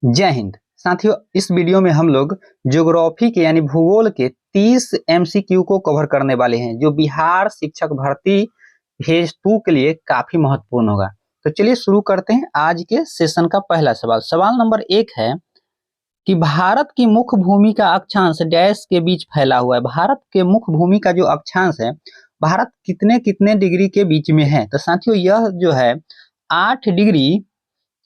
जय हिंद साथियों, इस वीडियो में हम लोग ज्योग्राफी के यानी भूगोल के 30 एमसीक्यू को कवर करने वाले हैं, जो बिहार शिक्षक भर्ती फेज 2 के लिए काफी महत्वपूर्ण होगा। तो चलिए शुरू करते हैं आज के सेशन का पहला सवाल। सवाल नंबर 1 है कि भारत की मुख्य भूमि का अक्षांश डैश के बीच फैला हुआ है। भारत के मुख्य भूमि का जो अक्षांश है, भारत कितने कितने डिग्री के बीच में है। तो साथियों यह जो है 8 डिग्री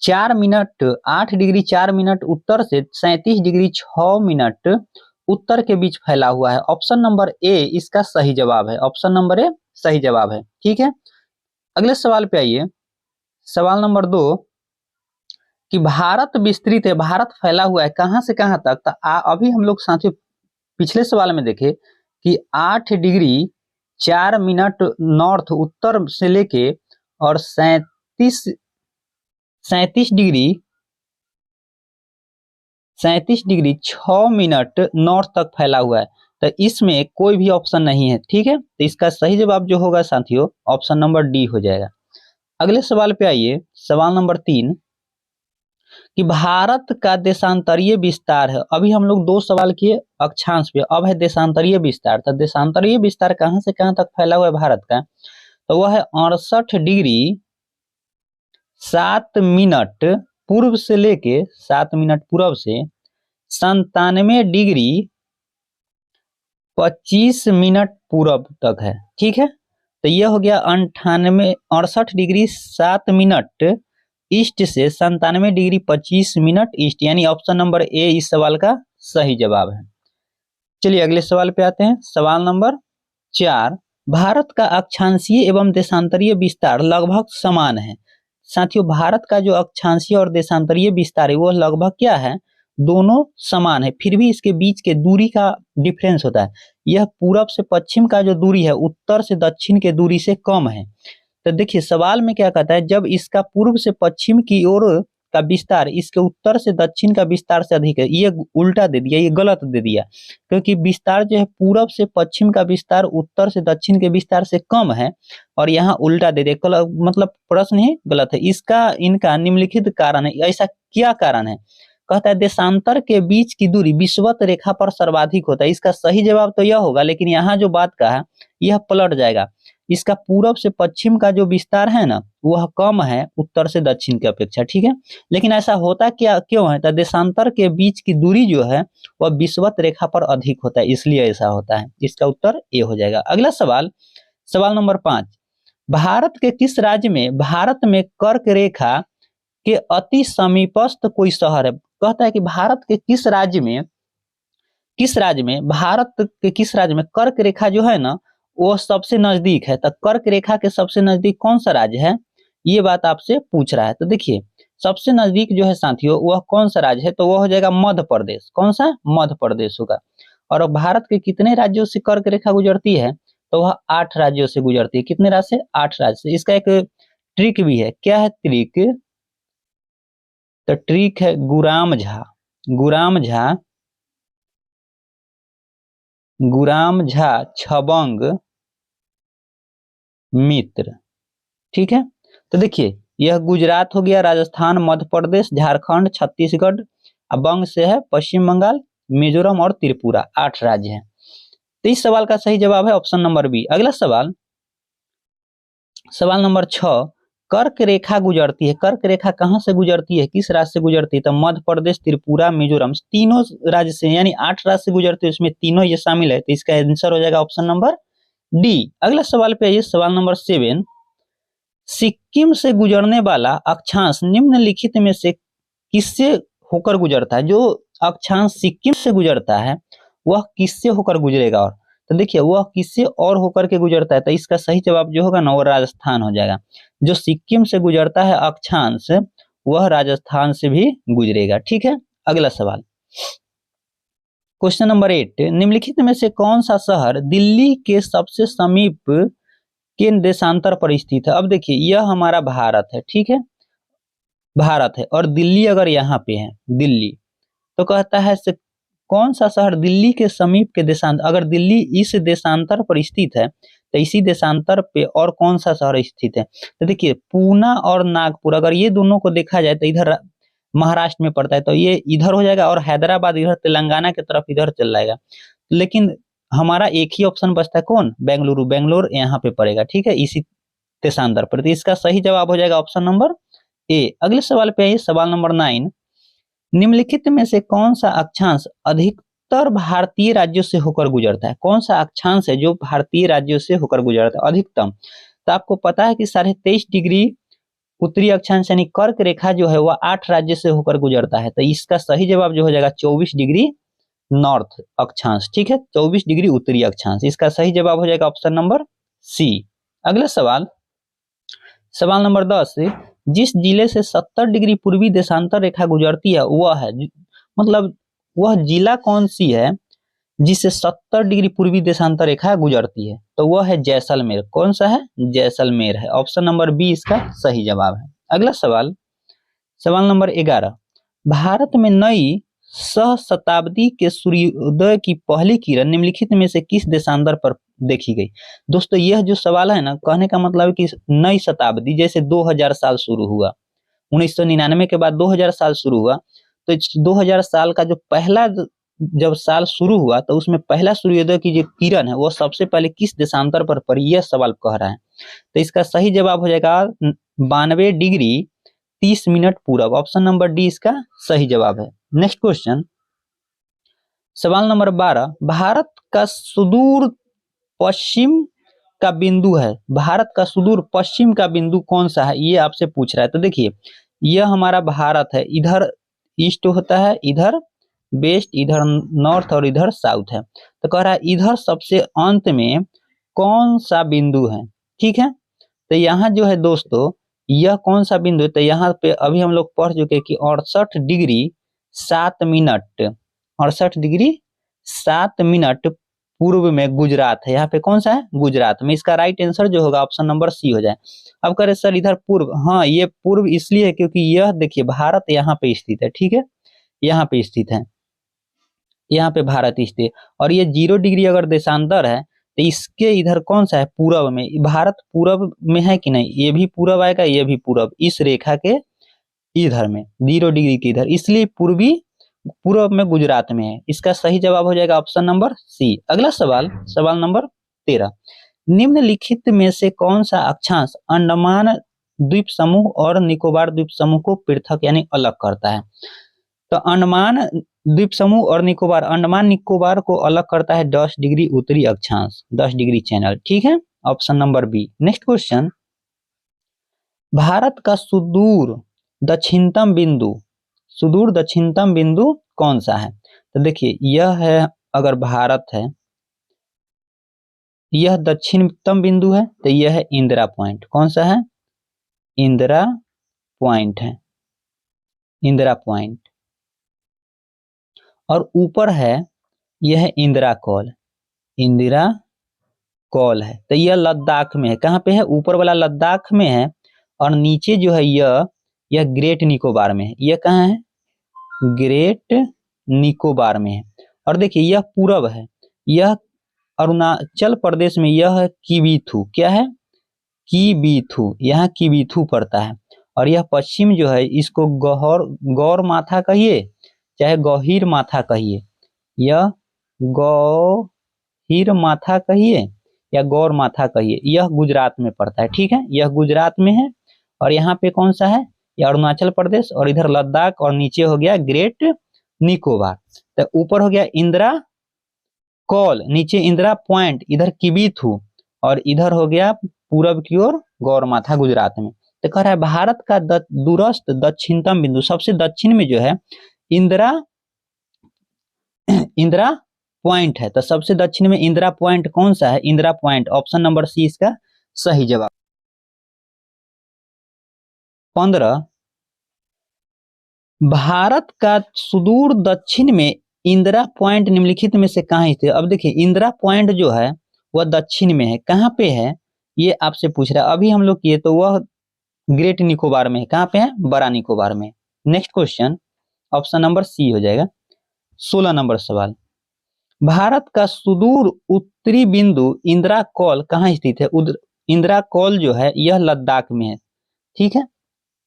4 मिनट 8 डिग्री 4 मिनट उत्तर से 37 डिग्री 6 मिनट उत्तर के बीच फैला हुआ है। ऑप्शन नंबर ए इसका सही जवाब है। ऑप्शन नंबर ए सही जवाब है। ठीक है, अगले सवाल पे आइए। सवाल नंबर 2 कि भारत विस्तृत है, भारत फैला हुआ है कहां से कहां तक। तो अभी हम लोग साथियों पिछले सवाल में देखे कि 8 डिग्री 4 मिनट नॉर्थ उत्तर से लेके और 37 डिग्री 6 मिनट नॉर्थ तक फैला हुआ है। तो इसमें कोई भी ऑप्शन नहीं है। ठीक है, तो इसका सही जवाब जो होगा साथियों ऑप्शन नंबर डी हो जाएगा। अगले सवाल पे आइए। सवाल नंबर 3 कि भारत का देशांतरीय विस्तार है। अभी हम लोग 2 सवाल किए अक्षांश पे, अब है देशांतरीय विस्तार। तो देशांतरीय विस्तार कहां से कहां तक फैला हुआ है भारत का, तो वह है 68 डिग्री 7 मिनट पूर्व से लेके 7 मिनट पूर्व से 97 डिग्री 25 मिनट पूर्व तक है। ठीक है, तो यह हो गया 68 डिग्री 7 मिनट ईस्ट से 97 डिग्री 25 मिनट ईस्ट, यानी ऑप्शन नंबर ए इस सवाल का सही जवाब है। चलिए अगले सवाल पे आते हैं। सवाल नंबर 4 भारत का अक्षांशीय एवं देशांतरीय विस्तार लगभग समान है। साथियों भारत का जो अक्षांशीय और देशांतरीय विस्तार है वो लगभग क्या है, दोनों समान है, फिर भी इसके बीच के दूरी का डिफरेंस होता है। यह पूरब से पश्चिम का जो दूरी है उत्तर से दक्षिण के दूरी से कम है। तो देखिए सवाल में क्या कहता है, जब इसका पूर्व से पश्चिम की ओर का विस्तार इसके उत्तर से दक्षिण का विस्तार से अधिक है। ये उल्टा दे दिया, ये गलत दे दिया, क्योंकि विस्तार जो है पूरब से पश्चिम का विस्तार उत्तर से दक्षिण के विस्तार से कम है, और यहाँ उल्टा दे दिया, मतलब प्रश्न ही गलत है। इसका इनका निम्नलिखित कारण है। ऐसा क्या कारण है, कहता है देशांतर के बीच की दूरी विषुवत रेखा पर सर्वाधिक होता है। इसका सही जवाब तो यह होगा, लेकिन यहाँ जो बात का है यह पलट जाएगा। इसका पूरब से पश्चिम का जो विस्तार है ना वह कम है उत्तर से दक्षिण की अपेक्षा। ठीक है, लेकिन ऐसा होता क्या क्यों है, तो देशांतर के बीच की दूरी जो है वह विषुवत रेखा पर अधिक होता है, इसलिए ऐसा होता है। इसका उत्तर ए हो जाएगा। अगला सवाल, सवाल नंबर 5 भारत के किस राज्य में भारत में कर्क रेखा के अति समीपस्थ कोई शहर है। कहता है कि भारत के किस राज्य में भारत के किस राज्य में कर्क रेखा जो है ना वो सबसे नजदीक है। तो कर्क रेखा के सबसे नजदीक कौन सा राज्य है, ये बात आपसे पूछ रहा है। तो देखिए सबसे नजदीक जो है साथियों वह कौन सा राज्य है, तो वह हो जाएगा मध्य प्रदेश। कौन सा, मध्य प्रदेश होगा। और भारत के कितने राज्यों से कर्क रेखा गुजरती है, तो वह 8 राज्यों से गुजरती है। कितने राज्य से, 8 राज्य से। इसका एक ट्रिक भी है। क्या है ट्रिक, तो ट्रिक है गुराम झा छबंग मित्र। ठीक है, तो देखिए यह गुजरात हो गया, राजस्थान, मध्य प्रदेश, झारखंड, छत्तीसगढ़, बंग से है पश्चिम बंगाल, मिजोरम और त्रिपुरा, 8 राज्य हैं। तो इस सवाल का सही जवाब है ऑप्शन नंबर बी। अगला सवाल, सवाल नंबर 6 कर्क रेखा गुजरती है। कर्क रेखा कहां से गुजरती है, किस राज्य से गुजरती है, तो मध्य प्रदेश, त्रिपुरा, मिजोरम, तीनों राज्य से, यानी 8 राज्य से गुजरती है, उसमें तीनों ये शामिल है। तो इसका आंसर हो जाएगा ऑप्शन नंबर डी। अगला सवाल पे आइए। सवाल नंबर 7 सिक्किम से गुजरने वाला अक्षांश निम्नलिखित में से किससे होकर गुजरता है। जो अक्षांश सिक्किम से गुजरता है वह किससे होकर गुजरेगा, और तो देखिए वह किससे और होकर के गुजरता है, तो इसका सही जवाब जो होगा ना वो राजस्थान हो जाएगा। जो सिक्किम से गुजरता है अक्षांश वह राजस्थान से भी गुजरेगा। ठीक है, अगला सवाल, क्वेश्चन नंबर 8 निम्नलिखित में से कौन सा शहर दिल्ली के सबसे समीप के देशांतर पर स्थित है। अब देखिए यह हमारा भारत है, ठीक है, भारत है, और दिल्ली अगर यहाँ पे है दिल्ली, तो कहता है से कौन सा शहर दिल्ली के समीप के देशांतर, अगर दिल्ली इस देशांतर पर स्थित है तो इसी देशांतर पे और कौन सा शहर स्थित है। तो देखिए पूना और नागपुर, अगर ये दोनों को देखा जाए तो इधर महाराष्ट्र में पड़ता है, तो ये इधर हो जाएगा, और हैदराबाद इधर तेलंगाना की तरफ इधर चल जाएगा। लेकिन हमारा एक ही ऑप्शन बचता है, कौन? बेंगलुरु। बेंगलोर यहाँ पे पड़ेगा, ठीक है, इसी देशांतर पर। तो इसका सही जवाब हो जाएगा ऑप्शन नंबर ए। अगले सवाल पे आइए, सवाल नंबर 9। निम्नलिखित में से कौन सा अक्षांश अधिकतर भारतीय राज्यों से होकर गुजरता है? कौन सा अक्षांश है जो भारतीय राज्यों से होकर गुजरता है अधिकतम? तो आपको पता है कि 23.5 डिग्री उत्तरी अक्षांश यानी कर्क रेखा जो है वह 8 राज्य से होकर गुजरता है। तो इसका सही जवाब जो हो जाएगा 24 डिग्री नॉर्थ अक्षांश, ठीक है, 24 डिग्री उत्तरी अक्षांश। इसका सही जवाब हो जाएगा ऑप्शन नंबर सी। अगला सवाल, सवाल नंबर 10। जिस जिले से 70 डिग्री पूर्वी देशांतर रेखा गुजरती है वह है, मतलब वह जिला कौन सी है जिससे 70 डिग्री पूर्वी देशांतर रेखा गुजरती है? तो वह है जैसलमेर। कौन सा है? जैसलमेर है। ऑप्शन नंबर बी इसका सही जवाब है। अगला सवाल, सवाल नंबर 11। भारत में नई सहस्त्राब्दी के सूर्योदय की पहली किरण निम्नलिखित में से किस देशांतर पर देखी गई? दोस्तों यह जो सवाल है ना, कहने का मतलब है कि नई शताब्दी, जैसे 2000 साल शुरू हुआ, 1999 के बाद 2000 साल शुरू हुआ, तो 2000 साल का जो पहला जब साल शुरू हुआ तो उसमें पहला सूर्योदय की जो किरण है वो सबसे पहले किस देशांतर पर पड़ी, यह सवाल कह रहा है। तो इसका सही जवाब हो जाएगा 92 डिग्री 30 मिनट पूरब। ऑप्शन नंबर डी इसका सही जवाब है। नेक्स्ट क्वेश्चन, सवाल नंबर 12। भारत का सुदूर पश्चिम का बिंदु है, भारत का सुदूर पश्चिम का बिंदु कौन सा है, ये आपसे पूछ रहा है। तो देखिए यह हमारा भारत है, इधर ईस्ट होता है, इधर वेस्ट, इधर नॉर्थ और इधर साउथ है। तो कह रहा है इधर सबसे अंत में कौन सा बिंदु है, ठीक है। तो यहाँ जो है दोस्तों यह कौन सा बिंदु है, तो यहाँ पे अभी हम लोग पढ़ चुके कि 68 डिग्री 7 मिनट, 68 डिग्री 7 मिनट पूर्व में गुजरात है। यहाँ पे कौन सा है? गुजरात में। इसका राइट आंसर जो होगा ऑप्शन नंबर सी हो जाए। अब कह रहे सर इधर पूर्व, हाँ ये पूर्व इसलिए है क्योंकि यह देखिए भारत यहाँ पे स्थित है, ठीक है, यहाँ पे स्थित है, यहाँ पे भारत स्थित है, और ये 0 डिग्री अगर देशांतर है तो इसके इधर कौन सा है? पूरब में। भारत पूरब में है कि नहीं? ये भी पूरब आएगा, ये भी पूरब, इस रेखा के इधर में 0 डिग्री के इधर, इसलिए पूर्वी पूर्व में गुजरात में है। इसका सही जवाब हो जाएगा ऑप्शन नंबर सी। अगला सवाल, सवाल नंबर 13। निम्नलिखित में से कौन सा अक्षांश अंडमान द्वीप समूह और निकोबार द्वीप समूह को पृथक यानी अलग करता है? तो अंडमान द्वीप समूह और निकोबार, अंडमान निकोबार को अलग करता है 10 डिग्री उत्तरी अक्षांश, 10 डिग्री चैनल, ठीक है, option number B. Next question, Bharat का सुदूर दक्षिणतम बिंदु, सुदूर दक्षिणतम बिंदु कौन सा है? तो देखिए यह है, अगर भारत है, यह दक्षिणतम बिंदु है, तो यह है इंदिरा पॉइंट। कौन सा है? इंदिरा पॉइंट है, इंदिरा पॉइंट। और ऊपर है, यह है इंदिरा कॉल, इंदिरा कॉल है। तो यह लद्दाख में है। कहाँ पे है? ऊपर वाला लद्दाख में है, और नीचे जो है यह ग्रेट निकोबार में है। यह कहाँ है? ग्रेट निकोबार में है। और देखिए यह पूरब है, यह अरुणाचल प्रदेश में, यह है किबीथू। क्या है? किबीथू, यहाँ किबीथू पड़ता है। और यह पश्चिम जो है इसको गौर माथा कहिए चाहे गहीर माथा कहिए, यह गहीर माथा कहिए या गौर माथा कहिए, यह गुजरात में पड़ता है, ठीक है, यह गुजरात में है। और यहाँ पे कौन सा है? यह अरुणाचल प्रदेश, और इधर लद्दाख, और नीचे हो गया ग्रेट निकोबार। तो ऊपर हो गया इंदिरा कॉल, नीचे इंदिरा पॉइंट, इधर किबीथू, और इधर हो गया पूरब की ओर गौरमाथा गुजरात में। तो कह रहा है भारत का दूरस्थ दक्षिणतम बिंदु, सबसे दक्षिण में जो है इंदिरा इंदिरा पॉइंट है। तो सबसे दक्षिण में इंदिरा पॉइंट कौन सा है? Indira point. Option number C इसका सही जवाब। 15, भारत का सुदूर दक्षिण में इंदिरा पॉइंट निम्नलिखित में से कहाँ स्थित है? अब देखिए इंदिरा पॉइंट जो है वह दक्षिण में है। कहाँ पे है ये आपसे पूछ रहा है। अभी हम लोग किए तो वह ग्रेट निकोबार में है। कहाँ पे है? बड़ा निकोबार में। Next question, option number C हो जाएगा। 16 नंबर सवाल, भारत का सुदूर उत्तरी बिंदु इंदिरा कॉल कहाँ स्थित है? इंदिरा कॉल जो है यह लद्दाख में है, ठीक है।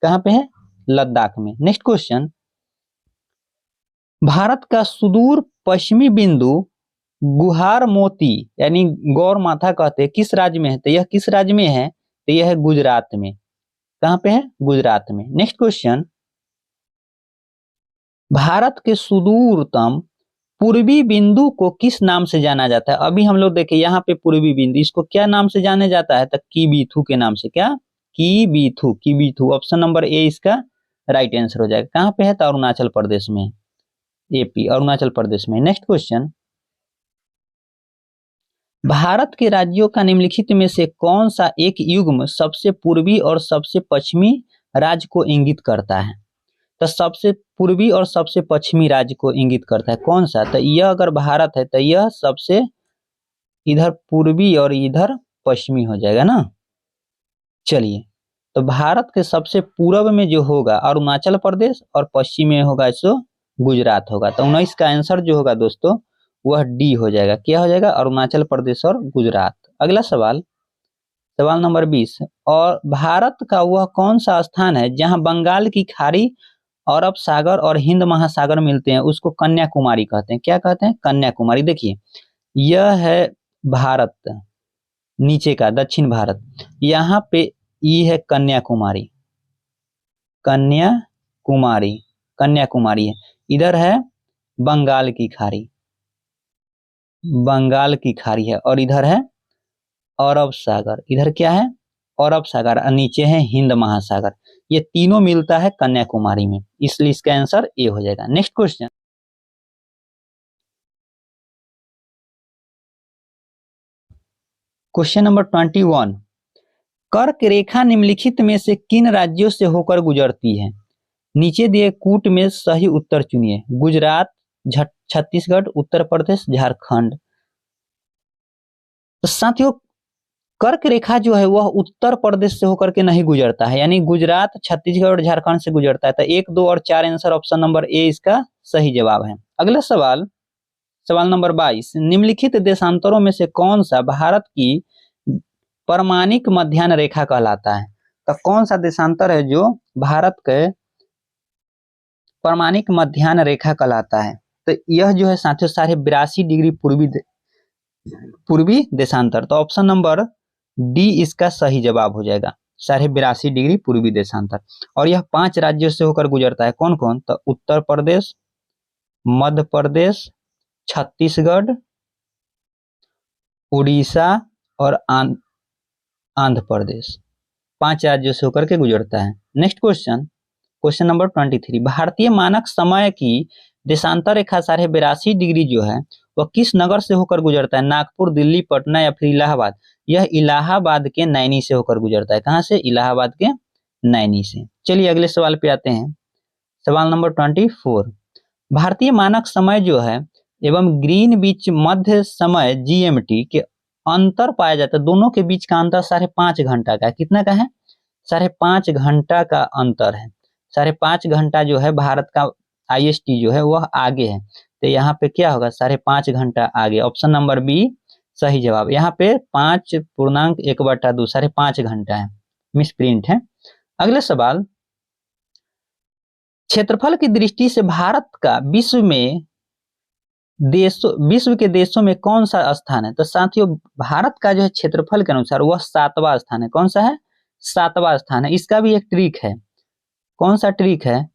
कहाँ पे है? लद्दाख में। नेक्स्ट क्वेश्चन, भारत का सुदूर पश्चिमी बिंदु गुहार मोती यानी गौर माथा कहते हैं किस राज्य में है? तो यह किस राज्य में है? तो यह है गुजरात में। कहां पे है? गुजरात में। नेक्स्ट क्वेश्चन, भारत के सुदूरतम पूर्वी बिंदु को किस नाम से जाना जाता है? अभी हम लोग देखें यहाँ पे पूर्वी बिंदु, इसको क्या नाम से जाने जाता है? तो कीबीथू के नाम से। क्या? कीबीथू। कीबीथू ऑप्शन नंबर ए इसका राइट आंसर हो जाएगा। कहां पे है? तो अरुणाचल प्रदेश में, एपी अरुणाचल प्रदेश में। नेक्स्ट क्वेश्चन, भारत के राज्यों का निम्नलिखित में से कौन सा एक युग्म सबसे पूर्वी और सबसे पश्चिमी राज्य को इंगित करता है? तो सबसे पूर्वी और सबसे पश्चिमी राज्य को इंगित करता है कौन सा? तो यह अगर भारत है तो यह सबसे इधर पूर्वी और इधर पश्चिमी हो जाएगा ना। चलिए, तो भारत के सबसे पूर्व में जो होगा अरुणाचल प्रदेश और पश्चिम में होगा सो गुजरात होगा। तो 19 का आंसर जो होगा दोस्तों वह डी हो जाएगा। क्या हो जाएगा? अरुणाचल प्रदेश और गुजरात। अगला सवाल, सवाल नंबर 20, और भारत का वह कौन सा स्थान है जहां बंगाल की खाड़ी, अरब सागर और हिंद महासागर मिलते हैं, उसको कन्याकुमारी कहते हैं। क्या कहते हैं? कन्याकुमारी। देखिए, यह है भारत, नीचे का दक्षिण भारत, यहाँ पे ये है कन्याकुमारी। कन्याकुमारी, कन्याकुमारी है। इधर है बंगाल की खाड़ी, बंगाल की खाड़ी है, और इधर है अरब सागर। इधर क्या है? अरब सागर, और नीचे है हिंद महासागर। ये तीनों मिलता है कन्याकुमारी में, इसलिए इसका आंसर ए हो जाएगा। नेक्स्ट क्वेश्चन, क्वेश्चन नंबर 21, कर्क रेखा निम्नलिखित में से किन राज्यों से होकर गुजरती है? नीचे दिए कूट में सही उत्तर चुनिए। गुजरात, छत्तीसगढ़, उत्तर प्रदेश, झारखंड। तो साथियों, कर्क रेखा जो है वह उत्तर प्रदेश से होकर के नहीं गुजरता है, यानी गुजरात, छत्तीसगढ़ और झारखंड से गुजरता है। तो 1, 2 और 4 आंसर ऑप्शन नंबर ए इसका सही जवाब है। अगला सवाल, सवाल नंबर 22, निम्नलिखित देशांतरों में से कौन सा भारत की परमाणिक मध्याह्न रेखा कहलाता है? तो कौन सा देशांतर है जो भारत के परमाणिक मध्याह्न रेखा कहलाता है? तो यह जो है साथियों 82.5 डिग्री पूर्वी देशांतर। तो ऑप्शन नंबर डी इसका सही जवाब हो जाएगा, 82.5 डिग्री पूर्वी देशांतर। और यह 5 राज्यों से होकर गुजरता है। कौन कौन? तो उत्तर प्रदेश, मध्य प्रदेश, छत्तीसगढ़, उड़ीसा और आंध्र प्रदेश। 5 राज्यों से होकर के गुजरता है। नेक्स्ट क्वेश्चन, क्वेश्चन नंबर 23, भारतीय मानक समय की देशांतर रेखा 82.5 डिग्री जो है वह किस नगर से होकर गुजरता है? नागपुर, दिल्ली, पटना या फिर इलाहाबाद? यह इलाहाबाद के नैनी से होकर गुजरता है। कहां से? इलाहाबाद के नैनी से। चलिए अगले सवाल पे आते हैं। सवाल नंबर 24, भारतीय मानक समय जो है एवं ग्रीनविच मध्य समय जीएमटी के अंतर पाया जाता है। दोनों के बीच का अंतर 5.5 घंटा का है। कितना का है? 5.5 घंटा का अंतर है। 5.5 घंटा जो है भारत का आईएसटी जो है वह आगे है। तो यहाँ पे क्या होगा? 5.5 घंटा आगे। ऑप्शन नंबर बी सही जवाब। यहाँ पे 5.1/2 5.5 घंटा है, मिस प्रिंट है। अगले सवाल, क्षेत्रफल की दृष्टि से भारत का विश्व के देशों में कौन सा स्थान है? तो साथियों, भारत का जो है क्षेत्रफल के अनुसार वह 7वां स्थान है। कौन सा है? 7वां स्थान है। इसका भी एक ट्रिक है। कौन सा ट्रिक है?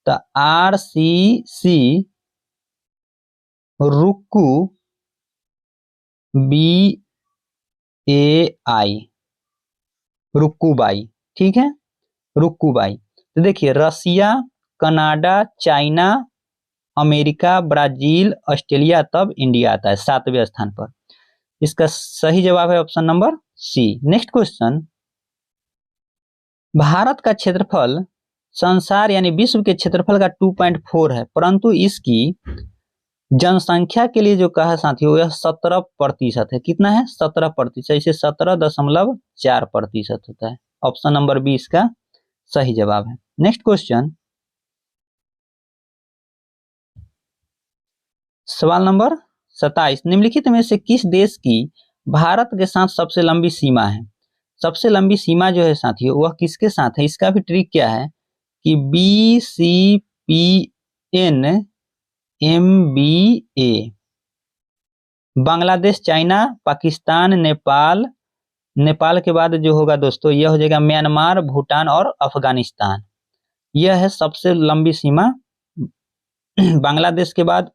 तो RCC रुक्कू BAI, रुक्कूबाई। ठीक है, रुक्कूबाई। तो देखिए, Russia, Canada, China, America, Brazil, Australia, तब इंडिया आता है 7वें स्थान पर। इसका सही जवाब है option number C. Next question, Bharat का क्षेत्रफल संसार यानी विश्व के क्षेत्रफल का 2.4 है, परंतु इसकी जनसंख्या के लिए जो कहा साथियों यह 17% है। कितना है? 17%। इसे 17.4% होता है। ऑप्शन नंबर बी इसका सही जवाब है। नेक्स्ट क्वेश्चन, सवाल नंबर 27, निम्नलिखित में से किस देश की भारत के साथ सबसे लंबी सीमा है? सबसे लंबी सीमा जो है साथियों वह किसके साथ है? इसका भी ट्रिक क्या है? कि BCPNMBA, बांग्लादेश, चाइना, पाकिस्तान, नेपाल, नेपाल के बाद जो होगा दोस्तों यह हो जाएगा म्यांमार, भूटान और अफगानिस्तान। यह है सबसे लंबी सीमा। बांग्लादेश के बाद,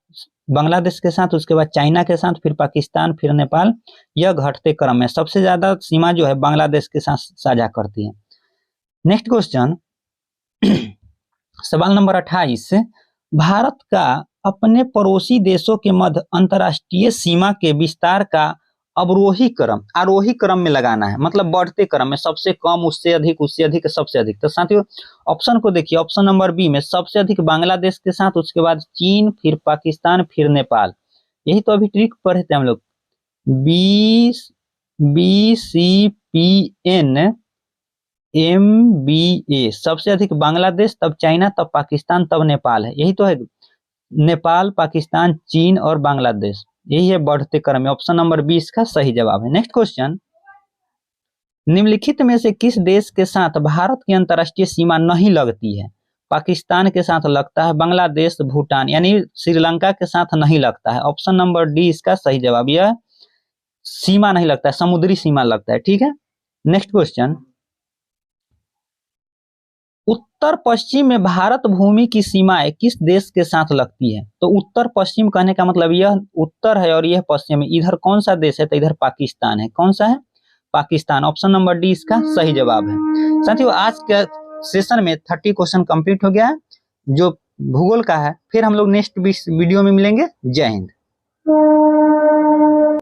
बांग्लादेश के साथ, उसके बाद चाइना के साथ, फिर पाकिस्तान, फिर नेपाल। यह घटते क्रम में सबसे ज्यादा सीमा जो है बांग्लादेश के साथ साझा करती है। नेक्स्ट क्वेश्चन, सवाल नंबर 28, भारत का अपने पड़ोसी देशों के मध्य अंतर्राष्ट्रीय सीमा के विस्तार का अवरोही क्रम, आरोही क्रम में लगाना है, मतलब बढ़ते क्रम में, सबसे कम, उससे अधिक, उससे अधिक, सबसे अधिक। तो साथियों ऑप्शन को देखिए, ऑप्शन नंबर बी में सबसे अधिक बांग्लादेश के साथ, उसके बाद चीन, फिर पाकिस्तान, फिर नेपाल। यही तो अभी ट्रिक पढ़े थे हम लोग। BCPNMBA, सबसे अधिक बांग्लादेश, तब चाइना, तब पाकिस्तान, तब नेपाल है। यही तो है, नेपाल, पाकिस्तान, चीन और बांग्लादेश, यही है बढ़ते क्रम में। ऑप्शन नंबर 20 का सही जवाब है। नेक्स्ट क्वेश्चन, निम्नलिखित में से किस देश के साथ भारत की अंतर्राष्ट्रीय सीमा नहीं लगती है? पाकिस्तान के साथ लगता है, बांग्लादेश, भूटान यानी श्रीलंका के साथ नहीं लगता है। ऑप्शन नंबर डी इसका सही जवाब। यह सीमा नहीं लगता है, समुद्री सीमा लगता है। ठीक है, नेक्स्ट क्वेश्चन, उत्तर पश्चिम में भारत भूमि की सीमाएं किस देश के साथ लगती है? तो उत्तर पश्चिम कहने का मतलब यह उत्तर है और यह पश्चिम है। इधर कौन सा देश है? तो इधर पाकिस्तान है। कौन सा है? पाकिस्तान। ऑप्शन नंबर डी इसका सही जवाब है। साथियों आज के सेशन में 30 क्वेश्चन कंप्लीट हो गया है जो भूगोल का है। फिर हम लोग नेक्स्ट वीडियो में मिलेंगे। जय हिंद।